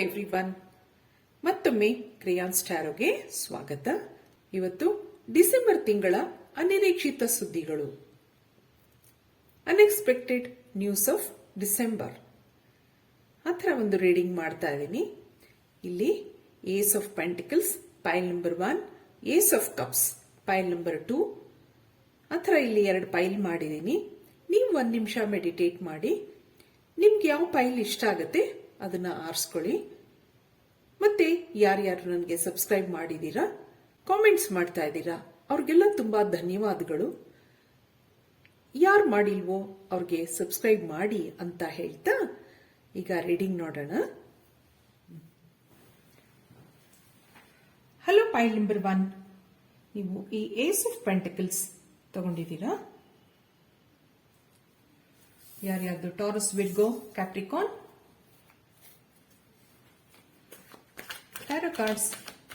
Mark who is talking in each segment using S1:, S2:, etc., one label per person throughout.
S1: Everyone, ಮತ್ತೊಮ್ಮೆ crayons ಟ್ಯಾರೋಗೆ ಸ್ವಾಗತ. ಇವತ್ತು ಡಿಸೆಂಬರ್ ತಿಂಗಳ ಅನಿರೀಕ್ಷಿತ ಸುದ್ದಿಗಳು, ಅನ್ಎಕ್ಸ್ಪೆಕ್ಟೆಡ್ ನ್ಯೂಸ್ ಆಫ್ ಡಿಸೆಂಬರ್. ಆ ಥರ ಒಂದು ರೀಡಿಂಗ್ ಮಾಡ್ತಾ ಇದ್ದೀನಿ. ಇಲ್ಲಿ ace of pentacles pile number 1, ace of cups pile number 2, ಆ ಥರ ಇಲ್ಲಿ 2 ಪೈಲ್ ಮಾಡಿದ್ದೀನಿ. ನೀವು 1 ನಿಮಿಷ ಮೆಡಿಟೇಟ್ ಮಾಡಿ ನಿಮ್ಗೆ ಯಾವ ಪೈಲ್ ಇಷ್ಟ ಆಗುತ್ತೆ ಅದನ್ನ ಆರಿಸ್ಕೊಳ್ಳಿ. ಮತ್ತೆ ಯಾರ್ಯಾರು ನನಗೆ ಸಬ್ಸ್ಕ್ರೈಬ್ ಮಾಡಿದೀರಾ, ಕಾಮೆಂಟ್ಸ್ ಮಾಡ್ತಾ ಇದ್ದೀರಾ, ಅವ್ರಿಗೆಲ್ಲ ತುಂಬಾ ಧನ್ಯವಾದಗಳು. ಯಾರು ಮಾಡಿಲ್ವೋ ಅವ್ರಿಗೆ ಸಬ್ಸ್ಕ್ರೈಬ್ ಮಾಡಿ ಅಂತ ಹೇಳ್ತಾ ಈಗ ರೀಡಿಂಗ್ ನೋಡೋಣ. ಹಲೋ ಪೈಲ್ ನಂಬರ್ 1, ನೀವು ಈ ಏಸ್ ಆಫ್ ಪೆಂಟಿಕಲ್ಸ್ ತಗೊಂಡಿದ್ದೀರಾ? ಯಾರ್ಯಾರ್ದು Taurus, Virgo, Capricorn? Tarot cards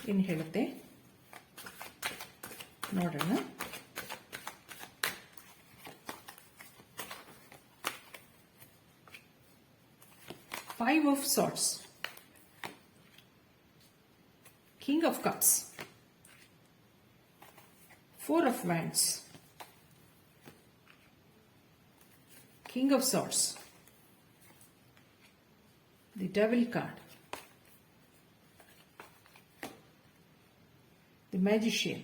S1: ಏನು ಹೇಳುತ್ತೆ ನೋಡೋಣ. Five of Swords, King of Cups, Four of Wands, King of Swords, the Devil card, the Magician,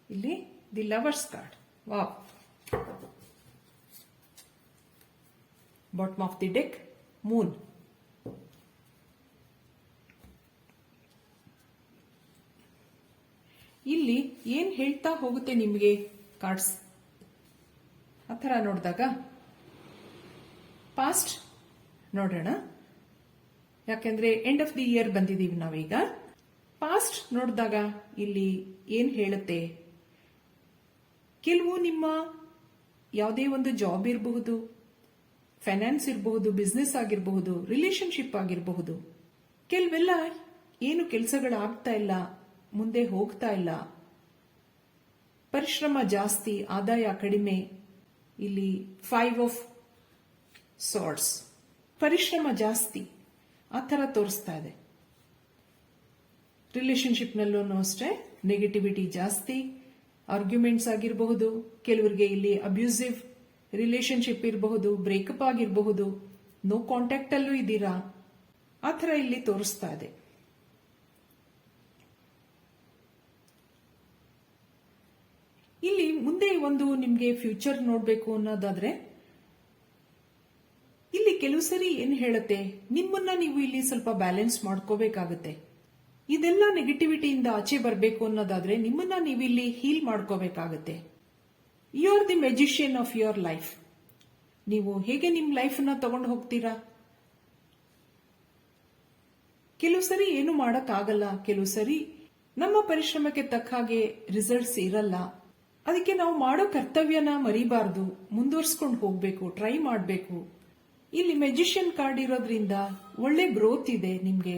S1: ಇಲ್ಲಿ the Lovers card. Wow. Bottom of the deck, Moon. ಇಲ್ಲಿ ಏನ್ ಹೇಳ್ತಾ ಹೋಗುತ್ತೆ ನಿಮಗೆ cards ಆ ಥರ ನೋಡಿದಾಗ? ಪಾಸ್ಟ್ ನೋಡೋಣ, ಯಾಕೆಂದ್ರೆ ಎಂಡ್ ಆಫ್ ದಿ ಇಯರ್ ಬಂದಿದ್ದೀವಿ ನಾವೀಗ. ಪಾಸ್ಟ್ ನೋಡಿದಾಗ ಇಲ್ಲಿ ಏನ್ ಹೇಳುತ್ತೆ? ಕೆಲವು ನಿಮ್ಮ ಯಾವುದೇ ಒಂದು ಜಾಬ್ ಇರಬಹುದು, ಫೈನಾನ್ಸ್ ಇರಬಹುದು, ಬಿಸ್ನೆಸ್ ಆಗಿರಬಹುದು, ರಿಲೇಶನ್ಶಿಪ್ ಆಗಿರಬಹುದು, ಕೆಲವೆಲ್ಲ ಏನು ಕೆಲಸಗಳಾಗ್ತಾ ಇಲ್ಲ, ಮುಂದೆ ಹೋಗ್ತಾ ಇಲ್ಲ, ಪರಿಶ್ರಮ ಜಾಸ್ತಿ, ಆದಾಯ ಕಡಿಮೆ. ಇಲ್ಲಿ 5 ಆಫ್ ಸಾರ್ಡ್ಸ್, ಪರಿಶ್ರಮ ಜಾಸ್ತಿ ಆ ಥರ ತೋರಿಸ್ತಾ ಇದೆ. ರಿಲೇಶನ್ಶಿಪ್ನಲ್ಲೂ ಅಷ್ಟೇ ನೆಗೆಟಿವಿಟಿ ಜಾಸ್ತಿ, ಆರ್ಗ್ಯುಮೆಂಟ್ಸ್ ಆಗಿರಬಹುದು, ಕೆಲವರಿಗೆ ಇಲ್ಲಿ ಅಬ್ಯೂಸಿವ್ ರಿಲೇಶನ್ಶಿಪ್ ಇರಬಹುದು, ಬ್ರೇಕಪ್ ಆಗಿರಬಹುದು, ನೋ ಕಾಂಟ್ಯಾಕ್ಟ್ ಅಲ್ಲೂ ಇದ್ದೀರಾ, ಆ ಥರ ಇಲ್ಲಿ ತೋರಿಸ್ತಾ ಇದೆ. ಇಲ್ಲಿ ಮುಂದೆ ಒಂದು ನಿಮ್ಗೆ ಫ್ಯೂಚರ್ ನೋಡ್ಬೇಕು ಅನ್ನೋದಾದ್ರೆ ಇಲ್ಲಿ ಕೆಲವು ಸರಿ ಏನ್ ಹೇಳುತ್ತೆ, ನಿಮ್ಮನ್ನ ನೀವು ಇಲ್ಲಿ ಸ್ವಲ್ಪ ಬ್ಯಾಲೆನ್ಸ್ ಮಾಡ್ಕೋಬೇಕಾಗತ್ತೆ. ಇದೆಲ್ಲ ನೆಗೆಟಿವಿಟಿಯಿಂದ ಆಚೆ ಬರಬೇಕು ಅನ್ನೋದಾದ್ರೆ ನಿಮ್ಮನ್ನ ನೀವು ಇಲ್ಲಿ ಹೀಲ್ ಮಾಡ್ಕೋಬೇಕಾಗತ್ತೆ. You are the magician of your life. ನೀವು ಹೇಗೆ ನಿಮ್ ಲೈಫ್ ನ ತಗೊಂಡು ಹೋಗ್ತೀರಾ? ಕೆಲವು ಸರಿ ಏನು ಮಾಡಕ್ಕಾಗಲ್ಲ, ಕೆಲವು ಸರಿ ನಮ್ಮ ಪರಿಶ್ರಮಕ್ಕೆ ತಕ್ಕ ಹಾಗೆ ರಿಸಲ್ಟ್ಸ್ ಇರಲ್ಲ. ಅದಕ್ಕೆ ನಾವು ಮಾಡೋ ಕರ್ತವ್ಯನ ಮರಿಬಾರ್ದು, ಮುಂದುವರ್ಸ್ಕೊಂಡು ಹೋಗ್ಬೇಕು, ಟ್ರೈ ಮಾಡಬೇಕು. ಇಲ್ಲಿ ಮೆಜಿಷಿಯನ್ ಕಾರ್ಡ್ ಇರೋದ್ರಿಂದ ಒಳ್ಳೆ ಗ್ರೋತ್ ಇದೆ ನಿಮ್ಗೆ.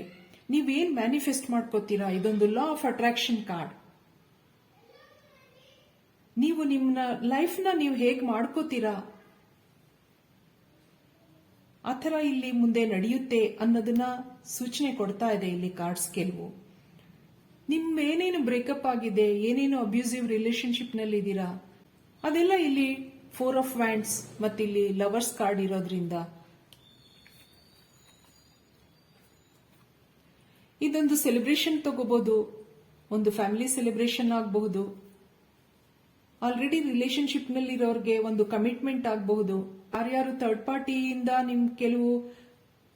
S1: ನೀವೇನ್ ಮ್ಯಾನಿಫೆಸ್ಟ್ ಮಾಡ್ಕೋತೀರಾ, ಇದೊಂದು ಲಾ ಆಫ್ ಅಟ್ರಾಕ್ಷನ್ ಕಾರ್ಡ್. ನೀವು ನಿಮ್ಮ ಲೈಫ್ ನ ನೀವು ಹೇಗ್ ಮಾಡ್ಕೋತೀರಾ ಆ ಥರ ಇಲ್ಲಿ ಮುಂದೆ ನಡೆಯುತ್ತೆ ಅನ್ನೋದನ್ನ ಸೂಚನೆ ಕೊಡ್ತಾ ಇದೆ ಇಲ್ಲಿ ಕಾರ್ಡ್ಸ್. ಕೆಲವು ಏನೇನು ಬ್ರೇಕಪ್ ಆಗಿದೆ, ಏನೇನು ಅಬ್ಯೂಸಿವ್ ರಿಲೇಶನ್ಶಿಪ್ ನಲ್ಲಿ ಇದ್ದೀರಾ, ಅದೆಲ್ಲ ಇಲ್ಲಿ 4 ಆಫ್ ವ್ಯಾಂಡ್ಸ್ ಮತ್ತೆ ಇಲ್ಲಿ ಲವರ್ಸ್ ಕಾರ್ಡ್ ಇರೋದ್ರಿಂದ ಇದೊಂದು ಸೆಲೆಬ್ರೇಷನ್ ತಗೋಬಹುದು, ಒಂದು ಫ್ಯಾಮಿಲಿ ಸೆಲೆಬ್ರೇಷನ್ ಆಗಬಹುದು, ಆಲ್ರೆಡಿ ರಿಲೇಶನ್ಶಿಪ್ ನಲ್ಲಿ ಇರೋರಿಗೆ ಒಂದು ಕಮಿಟ್ಮೆಂಟ್ ಆಗಬಹುದು. ಯಾರ್ಯಾರು ಥರ್ಡ್ ಪಾರ್ಟಿಯಿಂದ ನಿಮ್ ಕೆಲವು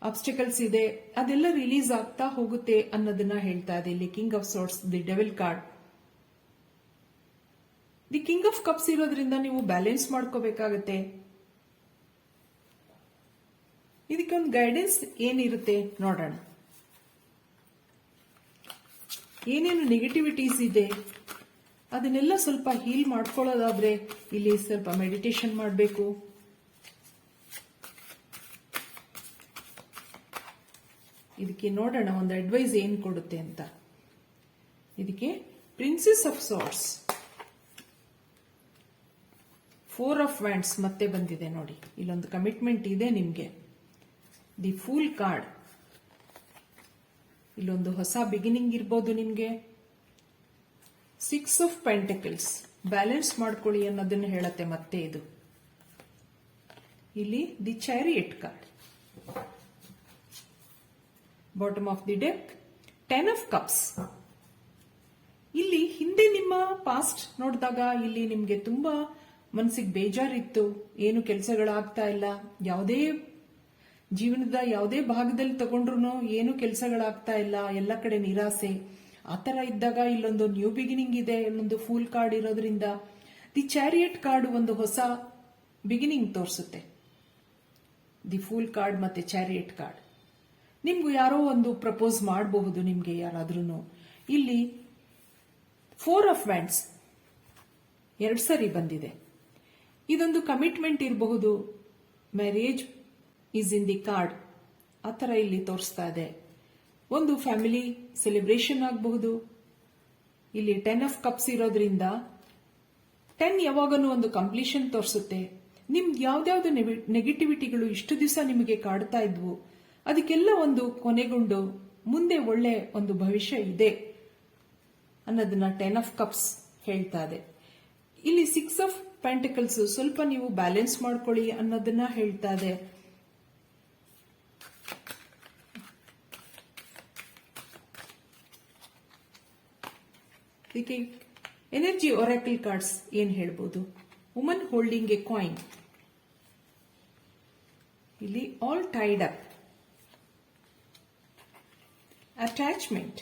S1: ಆಬ್ಸ್ಟಿಕಲ್ಸ್ ಇದೆ ಅದೆಲ್ಲ ರಿಲೀಸ್ ಆಗ್ತಾ ಹೋಗುತ್ತೆ ಅನ್ನೋದನ್ನ ಹೇಳ್ತಾ ಇದೆ ಇಲ್ಲಿ king of swords, the devil card. The king of cups ಇರೋದ್ರಿಂದ ನೀವು ಬ್ಯಾಲೆನ್ಸ್ ಮಾಡ್ಕೋಬೇಕಾಗತ್ತೆ. ಇದಕ್ಕೆ ಒಂದು ಗೈಡೆನ್ಸ್ ಏನಿರುತ್ತೆ ನೋಡೋಣ. ಏನೇನು ನೆಗೆಟಿವಿಟೀಸ್ ಇದೆ ಅದನ್ನೆಲ್ಲ ಸ್ವಲ್ಪ ಹೀಲ್ ಮಾಡ್ಕೊಳ್ಳೋದಾದ್ರೆ ಇಲ್ಲಿ ಸ್ವಲ್ಪ ಮೆಡಿಟೇಷನ್ ಮಾಡಬೇಕು. ಇದಕ್ಕೆ ನೋಡೋಣ ಒಂದು ಅಡ್ವೈಸ್ ಏನ್ ಕೊಡುತ್ತೆ ಅಂತ. ಇದಕ್ಕೆ ಪ್ರಿನ್ಸೆಸ್ ಆಫ್ ಸಾರ್ಡ್ಸ್, 4 ಆಫ್ ವ್ಯಾಂಡ್ಸ್ ಮತ್ತೆ ಬಂದಿದೆ ನೋಡಿ. ಇಲ್ಲೊಂದು ಕಮಿಟ್ಮೆಂಟ್ ಇದೆ ನಿಮ್ಗೆ. ದಿ ಫೂಲ್ ಕಾರ್ಡ್, ಇಲ್ಲೊಂದು ಹೊಸ ಬಿಗಿನಿಂಗ್ ಇರ್ಬೋದು ನಿಮ್ಗೆ. 6 ಆಫ್ ಪೆಂಟಿಕಲ್ಸ್, ಬ್ಯಾಲೆನ್ಸ್ ಮಾಡ್ಕೊಳ್ಳಿ ಅನ್ನೋದನ್ನ ಹೇಳತ್ತೆ ಮತ್ತೆ ಇದು. ಇಲ್ಲಿ the chariot card. Bottom of the deck 10 of cups. ಇಲ್ಲಿ ಹಿಂದೆ ನಿಮ್ಮ ಪಾಸ್ಟ್ ನೋಡಿದಾಗ ಇಲ್ಲಿ ನಿಮ್ಗೆ ತುಂಬಾ ಮನಸ್ಸಿಗೆ ಬೇಜಾರಿತ್ತು, ಏನು ಕೆಲಸಗಳಾಗ್ತಾ ಇಲ್ಲ, ಯಾವುದೇ ಜೀವನದ ಯಾವುದೇ ಭಾಗದಲ್ಲಿ ತಗೊಂಡ್ರು ಏನು ಕೆಲಸಗಳಾಗ್ತಾ ಇಲ್ಲ, ಎಲ್ಲ ಕಡೆ ನಿರಾಸೆ, ಆತರ ಇದ್ದಾಗ ಇಲ್ಲೊಂದು ನ್ಯೂ ಬಿಗಿನಿಂಗ್ ಇದೆ. ಇಲ್ಲೊಂದು ಫೂಲ್ ಕಾರ್ಡ್ ಇರೋದ್ರಿಂದ ದಿ ಚಾರಿಯಟ್ ಕಾರ್ಡ್ ಒಂದು ಹೊಸ ಬಿಗಿನಿಂಗ್ ತೋರಿಸುತ್ತೆ. ದಿ ಫೂಲ್ ಕಾರ್ಡ್ ಮತ್ತೆ ಚಾರಿಯಟ್ ಕಾರ್ಡ್. ನಿಮ್ಗೂ ಯಾರೋ ಒಂದು ಪ್ರಪೋಸ್ ಮಾಡಬಹುದು ನಿಮ್ಗೆ ಯಾರಾದ್ರೂ. ಇಲ್ಲಿ 4 ಆಫ್ ವ್ಯಾಂಡ್ಸ್ 2 ಸರಿ ಬಂದಿದೆ. ಇದೊಂದು ಕಮಿಟ್ಮೆಂಟ್ ಇರಬಹುದು. Marriage is in the card ಆತರ ಇಲ್ಲಿ ತೋರಿಸ್ತಾ ಇದೆ. ಒಂದು ಫ್ಯಾಮಿಲಿ ಸೆಲೆಬ್ರೇಷನ್ ಆಗಬಹುದು. ಇಲ್ಲಿ 10 ಆಫ್ ಕಪ್ಸ್ ಇರೋದ್ರಿಂದ 10 ಯಾವಾಗಲೂ ಒಂದು ಕಂಪ್ಲೀಷನ್ ತೋರಿಸುತ್ತೆ. ನಿಮ್ಗೆ ಯಾವ್ದಾವ್ದು ನೆಗೆಟಿವಿಟಿಗಳು ಇಷ್ಟು ದಿವಸ ನಿಮಗೆ ಕಾಡ್ತಾ ಇದ್ವು, ಅದಕ್ಕೆಲ್ಲ ಒಂದು ಕೊನೆಗೊಂಡು ಮುಂದೆ ಒಳ್ಳೆ ಒಂದು ಭವಿಷ್ಯ ಇದೆ ಅನ್ನೋದನ್ನ 10 ಆಫ್ ಕಪ್ಸ್ ಹೇಳ್ತಾ ಇದೆ. ಇಲ್ಲಿ 6 ಆಫ್ ಪೆಂಟಿಕಲ್ಸ್ ಸ್ವಲ್ಪ ನೀವು ಬ್ಯಾಲೆನ್ಸ್ ಮಾಡ್ಕೊಳ್ಳಿ ಅನ್ನೋದನ್ನ ಹೇಳ್ತಾ ಇದೆ. ಇದಕ್ಕೆ ಎನರ್ಜಿ ಒರಾಕಲ್ ಕಾರ್ಡ್ಸ್ ಏನ್ ಹೇಳ್ಬೋದು? ವುಮನ್ ಹೋಲ್ಡಿಂಗ್ ಎ ಕಾಯಿನ್, ಇಲ್ಲಿ all tied up, attachment,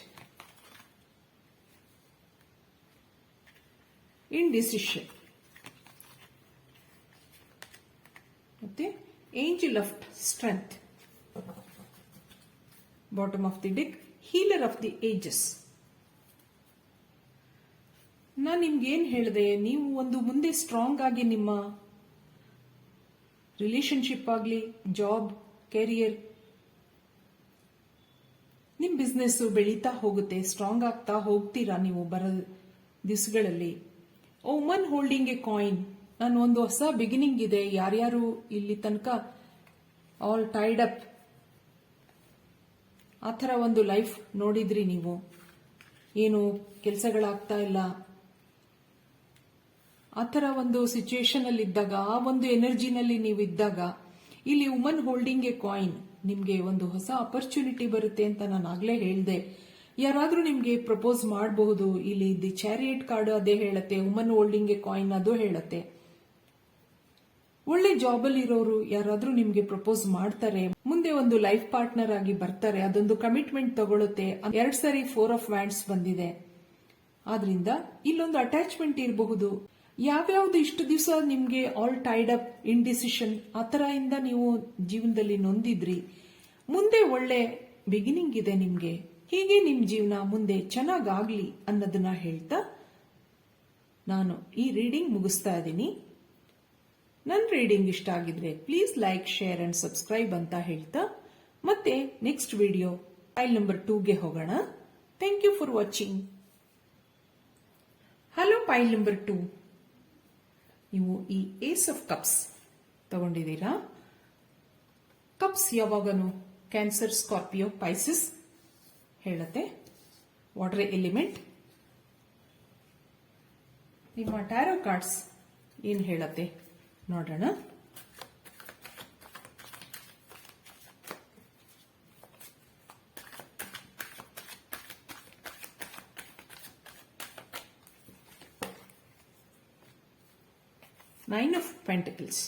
S1: indecision, ಮತ್ತೆ angel of strength. Bottom of the deck healer of the ages. ನಾನು ನಿಮ್ಗೆ ಏನ್ ಹೇಳಿದೆ, ನೀವು ಒಂದು ಮುಂದೆ ಸ್ಟ್ರಾಂಗ್ ಆಗಿ ನಿಮ್ಮ ರಿಲೇಶನ್ಶಿಪ್ ಆಗಲಿ, ಜಾಬ್, ಕೆರಿಯರ್, ನಿಮ್ ಬಿಸ್ನೆಸ್ ಬೆಳೀತಾ ಹೋಗುತ್ತೆ, ಸ್ಟ್ರಾಂಗ್ ಆಗ್ತಾ ಹೋಗ್ತೀರಾ ನೀವು ಬರೋ ದಿವಸಗಳಲ್ಲಿ. ವುಮನ್ ಹೋಲ್ಡಿಂಗ್ ಎ ಕಾಯಿನ್, ನಾನು ಒಂದು ಹೊಸ ಬಿಗಿನಿಂಗ್ ಇದೆ. ಯಾರ್ಯಾರು ಇಲ್ಲಿ ತನಕ ಆಲ್ ಟೈಡ್ ಅಪ್ ಆ ಥರ ಒಂದು ಲೈಫ್ ನೋಡಿದ್ರಿ, ನೀವು ಏನು ಕೆಲಸಗಳಾಗ್ತಾ ಇಲ್ಲ, ಆ ಥರ ಒಂದು ಸಿಚುಯೇಷನ್ ಅಲ್ಲಿ ಇದ್ದಾಗ, ಆ ಒಂದು ಎನರ್ಜಿನಲ್ಲಿ ನೀವು ಇದ್ದಾಗ, ಇಲ್ಲಿ ವುಮನ್ ಹೋಲ್ಡಿಂಗ್ ಎ ಕಾಯಿನ್ ನಿಮ್ಗೆ ಒಂದು ಹೊಸ ಅಪರ್ಚುನಿಟಿ ಬರುತ್ತೆ ಅಂತ ನಾನು ಆಗ್ಲೇ ಹೇಳ್ದೆ. ಯಾರಾದ್ರೂ ನಿಮ್ಗೆ ಪ್ರಪೋಸ್ ಮಾಡಬಹುದು. ಇಲ್ಲಿ ದಿ ಚಾರಿಯಟ್ ಕಾರ್ಡ್ ಅದೇ ಹೇಳತ್ತೆ, ವುಮನ್ ಹೋಲ್ಡಿಂಗ್ ಎ ಕಾಯಿನ್ ಅದು ಹೇಳತ್ತೆ. ಒಳ್ಳೆ ಜಾಬ್ ಅಲ್ಲಿ ಇರೋರು ಯಾರಾದ್ರೂ ನಿಮ್ಗೆ ಪ್ರಪೋಸ್ ಮಾಡ್ತಾರೆ, ಮುಂದೆ ಒಂದು ಲೈಫ್ ಪಾರ್ಟ್ನರ್ ಆಗಿ ಬರ್ತಾರೆ, ಅದೊಂದು ಕಮಿಟ್ಮೆಂಟ್ ತಗೊಳುತ್ತೆ. 2 ಸರಿ 4 ಆಫ್ ವ್ಯಾಂಡ್ಸ್ ಬಂದಿದೆ. ಆದ್ರಿಂದ ಇಲ್ಲೊಂದು ಅಟ್ಯಾಚ್ಮೆಂಟ್ ಇರಬಹುದು. ಯಾವ್ಯಾವ್ದು ಇಷ್ಟು ದಿವಸ ನಿಮ್ಗೆ ಆಲ್ ಟೈಡ್ ಅಪ್, ಇಂಡಿಸಿಷನ್ ಆ ತರ ಇಂದ ನೀವು ಜೀವನದಲ್ಲಿ ನೊಂದಿದ್ರಿ, ಮುಂದೆ ಒಳ್ಳೆ ಬಿಗಿನಿಂಗ್ ಇದೆ ನಿಮ್ಗೆ. ಹೀಗೆ ನಿಮ್ ಜೀವನ ಮುಂದೆ ಚೆನ್ನಾಗಾಗ್ಲಿ ಅನ್ನೋದನ್ನ ಹೇಳ್ತಾ ನಾನು ಈ ರೀಡಿಂಗ್ ಮುಗಿಸ್ತಾ ಇದ್ದೀನಿ. ನನ್ನ ರೀಡಿಂಗ್ ಇಷ್ಟ ಆಗಿದ್ರೆ please like, share and subscribe ಅಂತ ಹೇಳ್ತಾ ಮತ್ತೆ ನೆಕ್ಸ್ಟ್ ವಿಡಿಯೋ ಫೈಲ್ ನಂಬರ್ 2ಗೆ ಹೋಗೋಣ. Thank you for watching. Hello file number 2, ನೀವು ಈ ಏಸ್ ಆಫ್ ಕಪ್ಸ್ ತಗೊಂಡಿದ್ದೀರಾ. ಕಪ್ಸ್ ಯಾವಾಗನು ಕ್ಯಾನ್ಸರ್, ಸ್ಕಾರ್ಪಿಯೋ, ಪೈಸಿಸ್ ಹೇಳುತ್ತೆ, ವಾಟರ್ ಎಲಿಮೆಂಟ್. ನಿಮ್ಮ ಟ್ಯಾರೋ ಕಾರ್ಡ್ಸ್ ಏನ್ ಹೇಳತ್ತೆ ನೋಡೋಣ. Nine of Pentacles,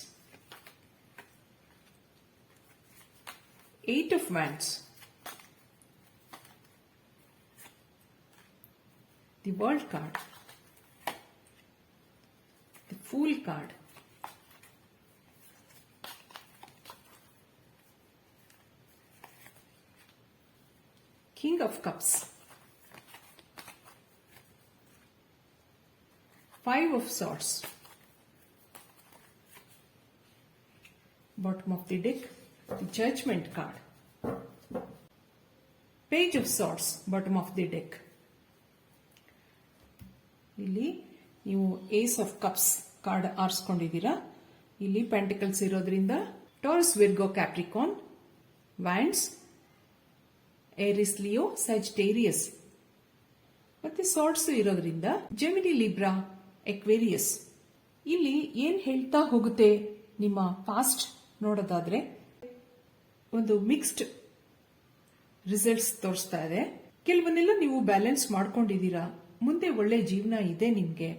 S1: 8 of Wands, the World card, the Fool card, King of Cups, 5 of Swords, bottom of the deck, the Judgment card, Page of Swords, bottom of the deck. ಇಲ್ಲಿ ನೀವು ಏಸ್ of cups card ಆರಿಸ್ಕೊಂಡಿದ್ದೀರಾ. ಇಲ್ಲಿ pentacles ಇರೋದ್ರಿಂದ taurus, Virgo, Capricorn, wands, ಏರಿಸ್, Leo, ಸ್ಯಾಜಿಟೇರಿಯಸ್, ಮತ್ತೆ sorts ಇರೋದ್ರಿಂದ gemini, Libra, ಎಕ್ವೇರಿಯಸ್. ಇಲ್ಲಿ ಏನ್ ಹೇಳ್ತಾ ಹೋಗುತ್ತೆ ನಿಮ್ಮ ಪಾಸ್ಟ್ ನೋಡೋದಾದ್ರೆ ಒಂದು ಮಿಕ್ಸ್ಡ್ ರಿಸಲ್ಟ್ಸ್ ತೋರಿಸ್ತಾ ಇದೆ. ಕೆಲವನ್ನೆಲ್ಲ ನೀವು ಬ್ಯಾಲೆನ್ಸ್ ಮಾಡ್ಕೊಂಡಿದ್ದೀರಾ, ಮುಂದೆ ಒಳ್ಳೆ ಜೀವನ ಇದೆ, ನಿಮ್ಗೆ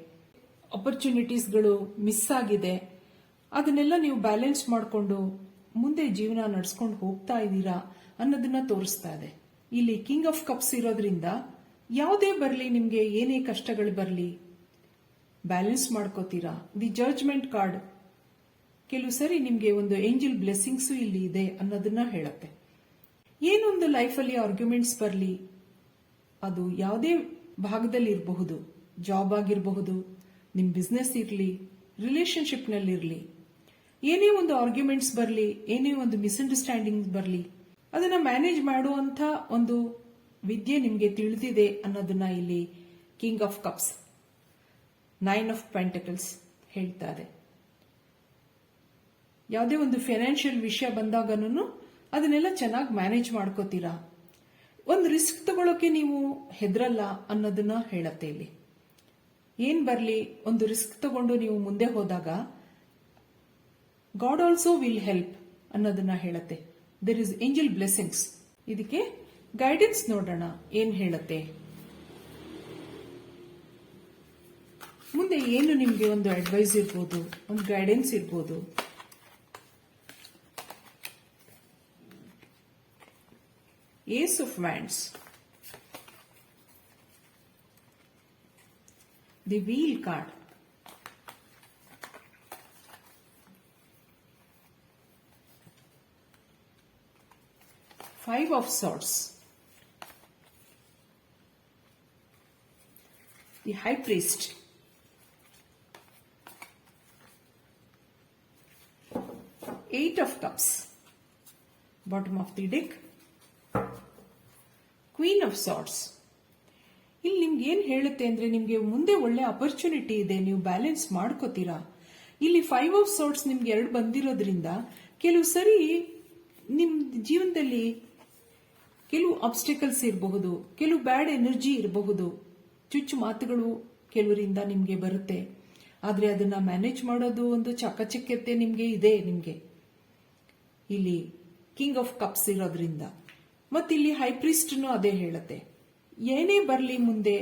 S1: ಅಪರ್ಚುನಿಟೀಸ್ಗಳು ಮಿಸ್ ಆಗಿದೆ, ಅದನ್ನೆಲ್ಲ ನೀವು ಬ್ಯಾಲೆನ್ಸ್ ಮಾಡಿಕೊಂಡು ಮುಂದೆ ಜೀವನ ನಡೆಸ್ಕೊಂಡು ಹೋಗ್ತಾ ಇದ್ದೀರಾ ಅನ್ನೋದನ್ನ ತೋರಿಸ್ತಾ ಇದೆ. ಇಲ್ಲಿ ಕಿಂಗ್ ಆಫ್ ಕಪ್ಸ್ ಇರೋದ್ರಿಂದ ಯಾವುದೇ ಬರಲಿ, ನಿಮ್ಗೆ ಏನೇ ಕಷ್ಟಗಳು ಬರಲಿ ಬ್ಯಾಲೆನ್ಸ್ ಮಾಡ್ಕೋತೀರಾ. ದಿ ಜಡ್ಜ್ಮೆಂಟ್ ಕಾರ್ಡ್ ಕೆಲವು ಸರಿ ನಿಮ್ಗೆ ಒಂದು ಏಂಜಲ್ ಬ್ಲೆಸ್ಸಿಂಗ್ಸ್ ಇಲ್ಲಿ ಇದೆ ಅನ್ನೋದನ್ನ ಹೇಳುತ್ತೆ. ಏನೊಂದು ಲೈಫಲ್ಲಿ ಆರ್ಗ್ಯುಮೆಂಟ್ಸ್ ಬರಲಿ, ಅದು ಯಾವುದೇ ಭಾಗದಲ್ಲಿ ಇರಬಹುದು, ಜಾಬ್ ಆಗಿರಬಹುದು, ನಿಮ್ ಬಿಸ್ನೆಸ್ ಇರಲಿ, ರಿಲೇಶನ್ಶಿಪ್ ನಲ್ಲಿ ಇರಲಿ, ಏನೇ ಒಂದು ಆರ್ಗ್ಯುಮೆಂಟ್ಸ್ ಬರಲಿ, ಏನೇ ಒಂದು ಮಿಸ್ಅಂಡರ್ಸ್ಟ್ಯಾಂಡಿಂಗ್ ಬರಲಿ, ಅದನ್ನ ಮ್ಯಾನೇಜ್ ಮಾಡುವಂತ ಒಂದು ವಿದ್ಯೆ ನಿಮ್ಗೆ ತಿಳಿದಿದೆ ಅನ್ನೋದನ್ನ ಇಲ್ಲಿ king of cups, 9 of pentacles ಹೇಳ್ತಾ ಇದೆ. ಯಾವುದೇ ಒಂದು ಫೈನಾನ್ಷಿಯಲ್ ವಿಷಯ ಬಂದಾಗನೂ ಅದನ್ನೆಲ್ಲ ಚೆನ್ನಾಗಿ ಮ್ಯಾನೇಜ್ ಮಾಡ್ಕೋತೀರಾ. ಒಂದು ರಿಸ್ಕ್ ತಗೊಳ್ಳೋಕೆ ನೀವು ಹೆದರಲ್ಲ ಅನ್ನೋದನ್ನ ಹೇಳತ್ತೆ ಇಲ್ಲಿ. ಏನ್ ಬರ್ಲಿ, ಒಂದು ರಿಸ್ಕ್ ತಗೊಂಡು ನೀವು ಮುಂದೆ ಹೋದಾಗ ಗಾಡ್ ಆಲ್ಸೋ ವಿಲ್ ಹೆಲ್ಪ್ ಅನ್ನೋದನ್ನ ಹೇಳತ್ತೆ. There is angel blessings. ಇದಕ್ಕೆ ಗೈಡೆನ್ಸ್ ನೋಡೋಣ ಏನ್ ಹೇಳತ್ತೆ. ಮುಂದೆ ಏನು ನಿಮ್ಗೆ ಒಂದು ಅಡ್ವೈಸ್ ಇರ್ಬೋದು, ಒಂದು ಗೈಡೆನ್ಸ್ ಇರ್ಬೋದು. Ace of wands, the wheel card, Five of Swords, the High Priest, Eight of Cups, bottom of the deck, Queen of Swords. ಇಲ್ಲಿ ನಿಮ್ಗೆ ಏನ್ ಹೇಳುತ್ತೆ ಅಂದ್ರೆ ನಿಮ್ಗೆ ಮುಂದೆ ಒಳ್ಳೆ ಅಪರ್ಚುನಿಟಿ ಇದೆ, ನೀವು ಬ್ಯಾಲೆನ್ಸ್ ಮಾಡ್ಕೋತೀರಾ. ಇಲ್ಲಿ 5 ಆಫ್ ಸಾರ್ಟ್ಸ್ ನಿಮ್ಗೆ 2 ಬಂದಿರೋದ್ರಿಂದ ಕೆಲವು ಸರಿ ನಿಮ್ ಜೀವನದಲ್ಲಿ ಕೆಲವು ಆಬ್ಸ್ಟಿಕಲ್ಸ್ ಇರಬಹುದು, ಕೆಲವು ಬ್ಯಾಡ್ ಎನರ್ಜಿ ಇರಬಹುದು, ಚುಚ್ಚು ಮಾತುಗಳು ಕೆಲವರಿಂದ ನಿಮ್ಗೆ ಬರುತ್ತೆ. ಆದ್ರೆ ಅದನ್ನ ಮ್ಯಾನೇಜ್ ಮಾಡೋದು ಒಂದು ಚಾಕಚಕ್ಯತೆ ನಿಮ್ಗೆ ಇದೆ. ನಿಮ್ಗೆ ಇಲ್ಲಿ ಕಿಂಗ್ ಆಫ್ ಕಪ್ಸ್ ಇರೋದ್ರಿಂದ ಮತ್ತೆ ಇಲ್ಲಿ ಹೈ ಪ್ರೀಸ್ಟ್ನು ಅದೇ ಹೇಳುತ್ತೆ. ಏನೇ ಬರ್ಲಿ ಮುಂದೆ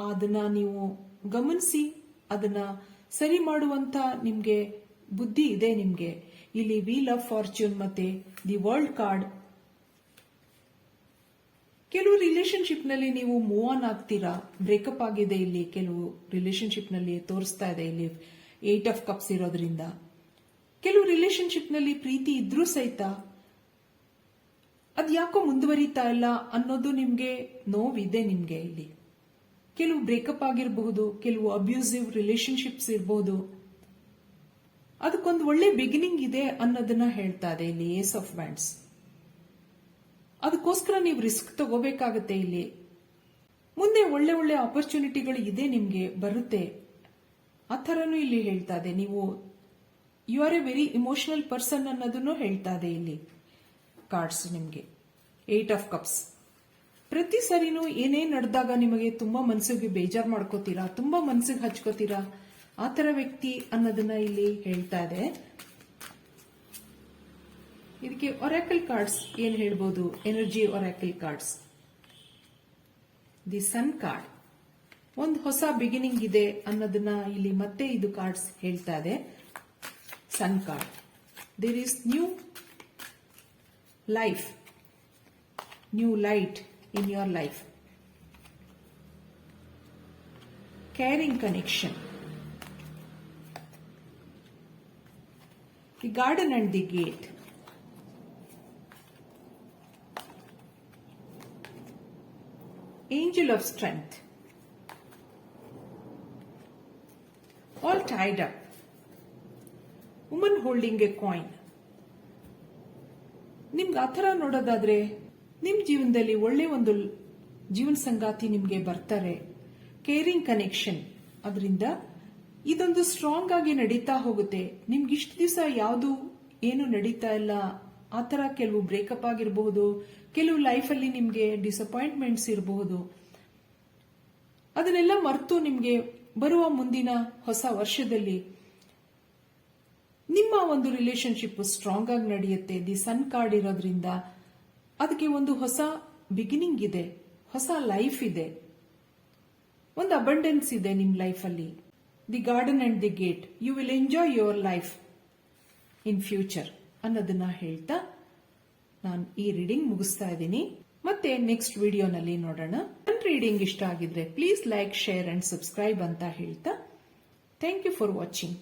S1: ಅದನ್ನ ನೀವು ಗಮನಿಸಿ ಅದನ್ನ ಸರಿ ಮಾಡುವಂತ ನಿಮ್ಗೆ ಬುದ್ಧಿ ಇದೆ ನಿಮ್ಗೆ. ಇಲ್ಲಿ ವೀಲ್ ಆಫ್ ಫಾರ್ಚ್ಯೂನ್ ಮತ್ತೆ ದಿ ವರ್ಲ್ಡ್ ಕಾರ್ಡ್. ಕೆಲವು ರಿಲೇಶನ್ಶಿಪ್ ನಲ್ಲಿ ನೀವು ಮೂವ್ ಆನ್ ಆಗ್ತೀರಾ, ಬ್ರೇಕಪ್ ಆಗಿದೆ ಇಲ್ಲಿ ಕೆಲವು ರಿಲೇಶನ್ಶಿಪ್ ನಲ್ಲಿ ತೋರಿಸ್ತಾ ಇದೆ. ಇಲ್ಲಿ 8 ಆಫ್ ಕಪ್ಸ್ ಇರೋದ್ರಿಂದ ಕೆಲವು ರಿಲೇಶನ್ಶಿಪ್ ನಲ್ಲಿ ಪ್ರೀತಿ ಇದ್ರೂ ಸಹಿತ ಅದ್ ಯಾಕೋ ಮುಂದುವರಿತಾ ಇಲ್ಲ ಅನ್ನೋದು ನಿಮ್ಗೆ ನೋವಿದೆ. ನಿಮ್ಗೆ ಇಲ್ಲಿ ಕೆಲವು ಬ್ರೇಕಪ್ ಆಗಿರಬಹುದು, ಕೆಲವು ಅಬ್ಯೂಸಿವ್ ರಿಲೇಶನ್ಶಿಪ್ಸ್ ಇರಬಹುದು, ಅದಕ್ಕೊಂದು ಒಳ್ಳೆ ಬಿಗಿನಿಂಗ್ ಇದೆ ಅನ್ನೋದನ್ನ ಹೇಳ್ತಾ ಇದೆ ಇಲ್ಲಿ ಏಸ್ ಆಫ್ ವ್ಯಾಂಡ್ಸ್. ಅದಕ್ಕೋಸ್ಕರ ನೀವು ರಿಸ್ಕ್ ತಗೋಬೇಕಾಗತ್ತೆ. ಇಲ್ಲಿ ಮುಂದೆ ಒಳ್ಳೆ ಒಳ್ಳೆ ಆಪರ್ಚುನಿಟಿಗಳು ಇದೆ, ನಿಮ್ಗೆ ಬರುತ್ತೆ. ಆ ಥರನೂ ಇಲ್ಲಿ ಹೇಳ್ತಾ ಇದೆ. ನೀವು you are a very emotional person ಅನ್ನೋದನ್ನು ಹೇಳ್ತಾ ಇದೆ ಇಲ್ಲಿ ಕಾರ್ಡ್ಸ್ ನಿಮ್ಗೆ. 8 ಆಫ್ ಕಪ್ಸ್. ಪ್ರತಿ ಸರಿನೂ ಏನೇ ನಡೆದಾಗ ನಿಮಗೆ ತುಂಬಾ ಮನಸ್ಸಿಗೆ ಬೇಜಾರು ಮಾಡ್ಕೋತೀರಾ, ತುಂಬಾ ಮನಸ್ಸಿಗೆ ಹಚ್ಕೋತೀರಾ, ಆ ತರ ವ್ಯಕ್ತಿ ಅನ್ನೋದನ್ನ ಇಲ್ಲಿ ಹೇಳ್ತಾ ಇದೆ. ಇದಕ್ಕೆ ಒರಾಕಲ್ ಕಾರ್ಡ್ಸ್ ಏನ್ ಹೇಳ್ಬೋದು, energy oracle cards. The sun card, ಒಂದು ಹೊಸ ಬಿಗಿನಿಂಗ್ ಇದೆ ಅನ್ನೋದನ್ನ ಇಲ್ಲಿ ಮತ್ತೆ ಇದು ಕಾರ್ಡ್ಸ್ ಹೇಳ್ತಾ ಇದೆ. Sun card, there is new life, new light in your life. Caring connection. The garden and the gate. Angel of strength. All tied up. Woman holding a coin. ನಿಮ್ಗೆ ಆ ಥರ ನೋಡೋದಾದ್ರೆ ನಿಮ್ ಜೀವನದಲ್ಲಿ ಒಳ್ಳೆ ಒಂದು ಜೀವನ ಸಂಗಾತಿ ನಿಮ್ಗೆ ಬರ್ತಾರೆ. ಕೇರಿಂಗ್ ಕನೆಕ್ಷನ್, ಅದರಿಂದ ಇದೊಂದು ಸ್ಟ್ರಾಂಗ್ ಆಗಿ ನಡೀತಾ ಹೋಗುತ್ತೆ. ನಿಮ್ಗೆ ಇಷ್ಟು ದಿವಸ ಯಾವುದು ಏನು ನಡೀತಾ ಇಲ್ಲ, ಆ ತರ ಕೆಲವು ಬ್ರೇಕಪ್ ಆಗಿರಬಹುದು, ಕೆಲವು ಲೈಫಲ್ಲಿ ನಿಮ್ಗೆ ಡಿಸಪಾಯಿಂಟ್ಮೆಂಟ್ಸ್ ಇರಬಹುದು. ಅದನ್ನೆಲ್ಲ ಮರೆತು ನಿಮ್ಗೆ ಬರುವ ಮುಂದಿನ ಹೊಸ ವರ್ಷದಲ್ಲಿ ನಿಮ್ಮ ಒಂದು ರಿಲೇಶನ್ಶಿಪ್ ಸ್ಟ್ರಾಂಗ್ ಆಗಿ ನಡೆಯುತ್ತೆ. ದಿ ಸನ್ ಕಾರ್ಡ್ ಇರೋದ್ರಿಂದ ಅದಕ್ಕೆ ಒಂದು ಹೊಸ ಬಿಗಿನಿಂಗ್ ಇದೆ, ಹೊಸ ಲೈಫ್ ಇದೆ, ಒಂದು ಅಬಂಡೆನ್ಸ್ ಇದೆ ನಿಮ್ಮ ಲೈಫಲ್ಲಿ. The garden and the gate, you will enjoy your life in future ಅನ್ನೋದನ್ನ ಹೇಳ್ತಾ ನಾನು ಈ ರೀಡಿಂಗ್ ಮುಗಿಸ್ತಾ ಇದ್ದೀನಿ. ಮತ್ತೆ ನೆಕ್ಸ್ಟ್ ವಿಡಿಯೋನಲ್ಲಿ ನೋಡೋಣ. ನನ್ನ ರೀಡಿಂಗ್ ಇಷ್ಟ ಆಗಿದ್ರೆ please like, share and subscribe ಅಂತ ಹೇಳ್ತಾ ಥ್ಯಾಂಕ್ ಯು ಫಾರ್ ವಾಚಿಂಗ್.